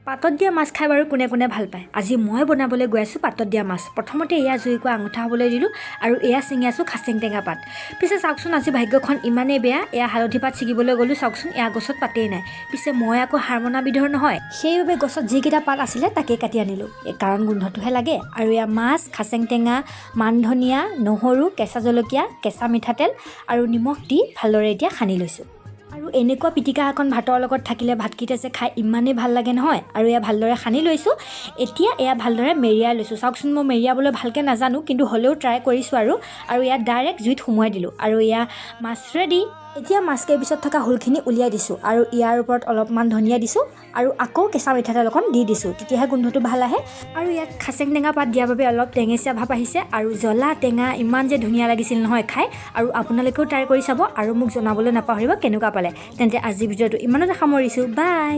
পাতত দিয়া মাছ খাই বাৰু কোনে কোনে ভাল পায়। আজি মই বনাবলৈ গৈ আছোঁ পাতত দিয়া মাছ। প্ৰথমতে এয়া জুইকুৰা আঙুঠা হ'বলৈ দিলোঁ আৰু এয়া ছিঙি আছোঁ খাচেং টেঙা পাত। পিছে চাওকচোন আজি ভাগ্যখন ইমানেই বেয়া, এয়া হালধি পাত ছিঙিবলৈ গ'লোঁ, চাওকচোন এয়া গছত পাতেই নাই। পিছে মই আকৌ হাৰ মনা বিধৰ নহয়, সেইবাবে গছত যিকেইটা পাত আছিলে তাকেই কাটি আনিলোঁ, কাৰণ গোন্ধটোহে লাগে। আৰু এয়া মাছ, খাচেং টেঙা, মান ধনিয়া, নহৰু, কেঁচা জলকীয়া, কেঁচা মিঠাতেল আৰু নিমখ দি ভালদৰে এতিয়া সানি লৈছোঁ। আৰু এনেকুৱা পিটিকা এখন ভাতৰ লগত থাকিলে ভাতকেইটা যে খাই ইমানেই ভাল লাগে নহয়। আৰু এয়া ভালদৰে সানি লৈছোঁ। এতিয়া এয়া ভালদৰে মেৰিয়াই লৈছোঁ। চাওকচোন মই মেৰিয়াবলৈ ভালকৈ নাজানো, কিন্তু হ'লেও ট্ৰাই কৰিছোঁ আৰু এয়া ডাইৰেক্ট জুইত সুমুৱাই দিলোঁ আৰু এয়া মাছ ৰেডি। এতিয়া মাছকেইপিছত থকা হুলখিনি উলিয়াই দিছোঁ আৰু ইয়াৰ ওপৰত অলপমান ধনিয়া দিছোঁ আৰু আকৌ কেঁচা মিঠাতেল অকণ দি দিছোঁ, তেতিয়াহে গোন্ধটো ভাল আহে। আৰু ইয়াত খাচেং টেঙা পাত দিয়াৰ বাবে অলপ টেঙেচীয়া ভাৱ আহিছে আৰু জ্বলা টেঙা ইমান যে ধুনীয়া লাগিছিল নহয় খাই। আৰু আপোনালোকেও ট্ৰাই কৰি চাব আৰু মোক জনাবলৈ নাপাহৰিব কেনেকুৱা পালে। তেন্তে আজিৰ ভিডিঅ'টো ইমানতে সামৰিছোঁ, বাই।